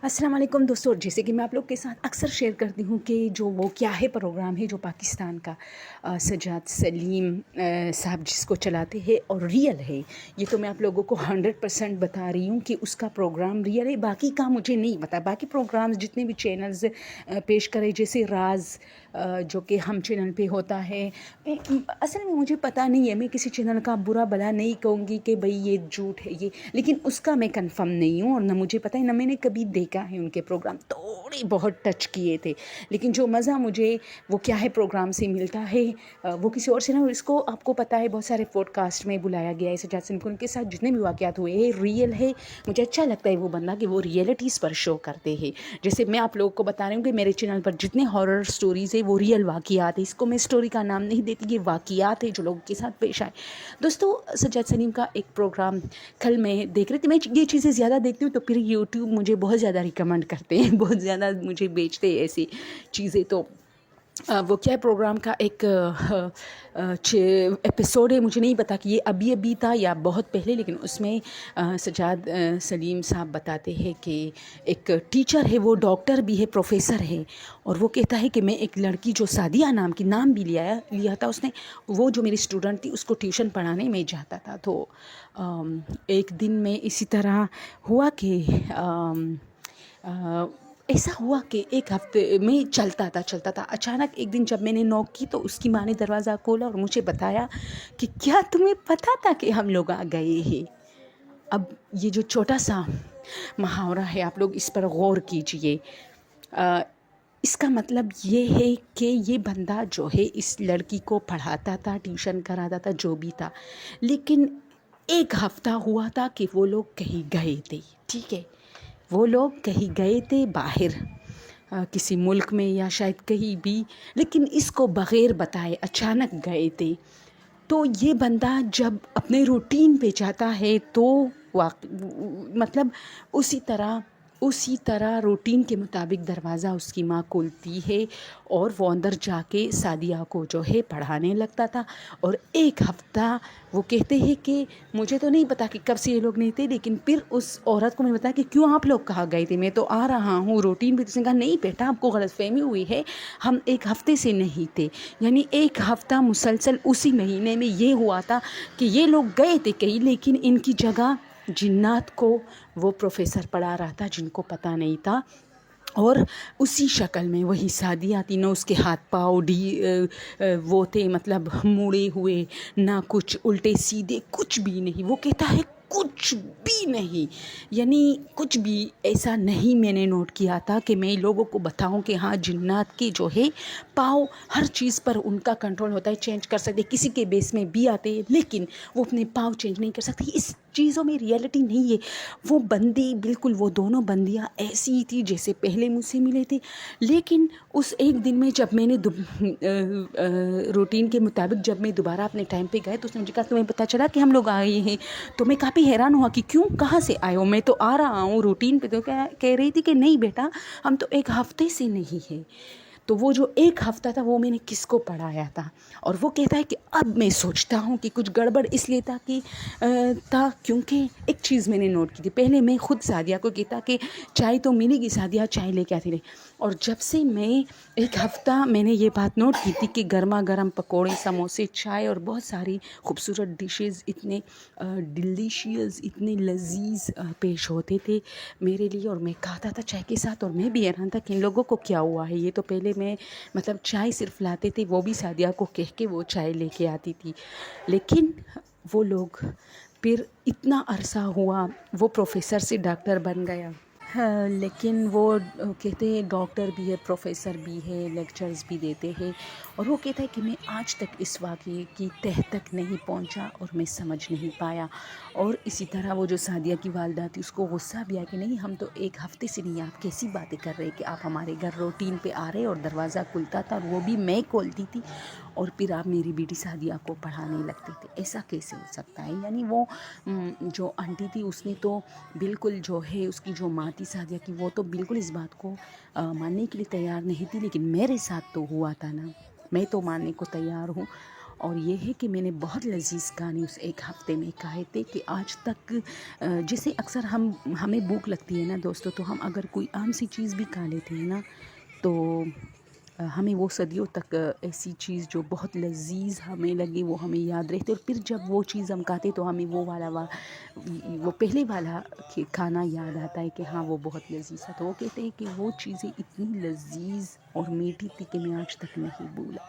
अस्सलाम वालेकुम दोस्तों, जैसे कि मैं आप लोग के साथ अक्सर शेयर करती हूँ कि जो वो क्या है प्रोग्राम है जो पाकिस्तान का सज्जाद सलीम साहब जिसको चलाते हैं और रियल है। ये तो मैं आप लोगों को 100% बता रही हूँ कि उसका प्रोग्राम रियल है। बाकी का मुझे नहीं पता, बाकी प्रोग्राम्स जितने भी चैनल्स पेश करें, जैसे राज जो कि हम चैनल पे होता है, असल में मुझे पता नहीं है। मैं किसी चैनल का बुरा भला नहीं कहूँगी कि भाई ये झूठ है ये, लेकिन उसका मैं कंफर्म नहीं हूँ और ना मुझे पता है, ना मैंने कभी देखा है। उनके प्रोग्राम थोड़े बहुत टच किए थे, लेकिन जो मज़ा मुझे वो क्या है प्रोग्राम से मिलता है वो किसी और से ना। इसको आपको पता है बहुत सारे पॉडकास्ट में बुलाया गया है सज्जाद सलीम को, उनके साथ जितने भी वाक़यात हुए हैं रियल है। मुझे अच्छा लगता है वो बंदा कि वो रियलिटीज़ पर शो करते हैं। जैसे मैं आप लोगों को बता रही हूँ कि मेरे चैनल पर जितने हॉरर स्टोरीज़ है वो रियल वाक़यात है। इसको मैं स्टोरी का नाम नहीं देती, ये वाक़यात है जो लोगों के साथ पेश आए। दोस्तों, सज्जाद सलीम का एक प्रोग्राम कल मैं देख रही थी। मैं ये चीज़ें ज़्यादा देखती हूँ तो फिर यूट्यूब मुझे बहुत ज़्यादा रिकमेंड करते हैं, बहुत ज़्यादा मुझे बेचते हैं ऐसी चीज़ें। तो वो क्या प्रोग्राम का एक एपिसोड है, मुझे नहीं पता कि ये अभी अभी था या बहुत पहले, लेकिन उसमें सज्जाद सलीम साहब बताते हैं कि एक टीचर है, वो डॉक्टर भी है, प्रोफेसर है, और वो कहता है कि मैं एक लड़की जो सादिया नाम की, नाम भी लिया था उसने, वो जो मेरी स्टूडेंट थी उसको ट्यूशन पढ़ाने में जाता था। तो एक दिन में इसी तरह हुआ कि ऐसा हुआ कि एक हफ्ते में चलता था। अचानक एक दिन जब मैंने नॉक की तो उसकी माँ ने दरवाज़ा खोला और मुझे बताया कि क्या तुम्हें पता था कि हम लोग आ गए हैं। अब ये जो छोटा सा मुहावरा है, आप लोग इस पर गौर कीजिए। इसका मतलब ये है कि ये बंदा जो है इस लड़की को पढ़ाता था, ट्यूशन कराता था, जो भी था, लेकिन एक हफ्ता हुआ था कि वो लोग कहीं गए थे। ठीक है, वो लोग कहीं गए थे बाहर, किसी मुल्क में या शायद कहीं भी, लेकिन इसको बग़ैर बताए अचानक गए थे। तो ये बंदा जब अपने रूटीन पे जाता है तो मतलब उसी तरह रूटीन के मुताबिक दरवाज़ा उसकी माँ खोलती है और वो अंदर जाके सादिया को जो है पढ़ाने लगता था। और एक हफ़्ता वो कहते हैं कि मुझे तो नहीं पता कि कब से ये लोग नहीं थे, लेकिन फिर उस औरत को मैंने बताया कि क्यों आप लोग कहाँ गए थे, मैं तो आ रहा हूँ रूटीन पे। उसने कहा नहीं बेटा, आपको गलतफहमी हुई है, हम एक हफ़्ते से नहीं थे। यानी एक हफ़्ता मुसलसल उसी महीने में ये हुआ था कि ये लोग गए थे कहीं, लेकिन इनकी जगह जिन्नात को वो प्रोफेसर पढ़ा रहा था जिनको पता नहीं था। और उसी शक्ल में वही सादिया थी, ना उसके हाथ पाँव वो थे मतलब मुड़े हुए, ना कुछ उल्टे सीधे, कुछ भी नहीं। वो कहता है कुछ भी नहीं, यानी कुछ भी ऐसा नहीं मैंने नोट किया था कि मैं लोगों को बताऊं कि हाँ, जिन्नात के जो है पाँव हर चीज़ पर उनका कंट्रोल होता है, चेंज कर सकते, किसी के बेस में भी आते हैं, लेकिन वो अपने पाँव चेंज नहीं कर सकती। इस चीज़ों में रियलिटी नहीं है। वो बंदी बिल्कुल, वो दोनों बंदियाँ ऐसी ही थी जैसे पहले मुझसे मिले थे, लेकिन उस एक दिन में जब मैंने रूटीन के मुताबिक जब मैं दोबारा अपने टाइम पे गए तो उसने मुझे कहा तुम्हें पता चला कि हम लोग आए हैं। तो मैं काफ़ी हैरान हुआ कि क्यों, कहाँ से आए हो, मैं तो आ रहा हूँ रूटीन पे। तो कह रही थी कि नहीं बेटा, हम तो एक हफ़्ते से नहीं है। तो वो जो एक हफ़्ता था वो मैंने किसको पढ़ाया था। और वो कहता है कि अब मैं सोचता हूँ कि कुछ गड़बड़ इसलिए था कि क्योंकि एक चीज़ मैंने नोट की थी। पहले मैं खुद सादिया को कहता कि चाय तो मिलेगी, सादिया चाय लेके आती रही। और जब से मैं एक हफ़्ता मैंने ये बात नोट की थी कि गर्मा गर्म पकौड़े, समोसे, चाय और बहुत सारी खूबसूरत डिशेज़ इतने डिलीशियस, इतने लजीज पेश होते थे मेरे लिए, और मैं खाता था चाय के साथ। और मैं भी हैरान था कि इन लोगों को क्या हुआ है। ये तो पहले मैं मतलब चाय सिर्फ लाते थे, वो भी सादिया को कह के वो चाय लेके आती थी, लेकिन वो लोग फिर इतना अरसा हुआ, वो प्रोफेसर से डॉक्टर बन गया। हाँ, लेकिन वो कहते हैं डॉक्टर भी है, प्रोफेसर भी है, लेक्चर्स भी देते हैं। और वो कहता है कि मैं आज तक इस वाक़ये की तह तक नहीं पहुंचा और मैं समझ नहीं पाया। और इसी तरह वो जो सादिया की वालदा थी उसको गुस्सा भी आया कि नहीं, हम तो एक हफ़्ते से नहीं, आप कैसी बातें कर रहे हैं कि आप हमारे घर रूटीन पे आ रहे और दरवाज़ा खुलता था और वो भी मैं खोलती थी, और फिर आप मेरी बेटी सादिया को पढ़ाने लगते थे, ऐसा कैसे हो सकता है। यानी वो जो आंटी थी उसने तो बिल्कुल जो है, उसकी जो माँ थी सादिया की, वो तो बिल्कुल इस बात को मानने के लिए तैयार नहीं थी, लेकिन मेरे साथ तो हुआ था ना, मैं तो मानने को तैयार हूँ। اور یہ ہے کہ میں نے بہت لذیذ کھانے اس ایک ہفتے میں کھائے تھے کہ آج تک جیسے اکثر ہمیں بھوک لگتی ہے نا دوستو، تو ہم اگر کوئی عام سی چیز بھی کھا لیتے ہیں نا تو ہمیں وہ صدیوں تک ایسی چیز جو بہت لذیذ ہمیں لگے وہ ہمیں یاد رہتے، اور پھر جب وہ چیز ہم کھاتے تو ہمیں وہ پہلے والا کھانا یاد آتا ہے کہ ہاں وہ بہت لذیذ تھا. تو وہ کہتے ہیں کہ وہ چیزیں اتنی لذیذ اور میٹھی تھی کہ میں آج تک نہیں بھولا.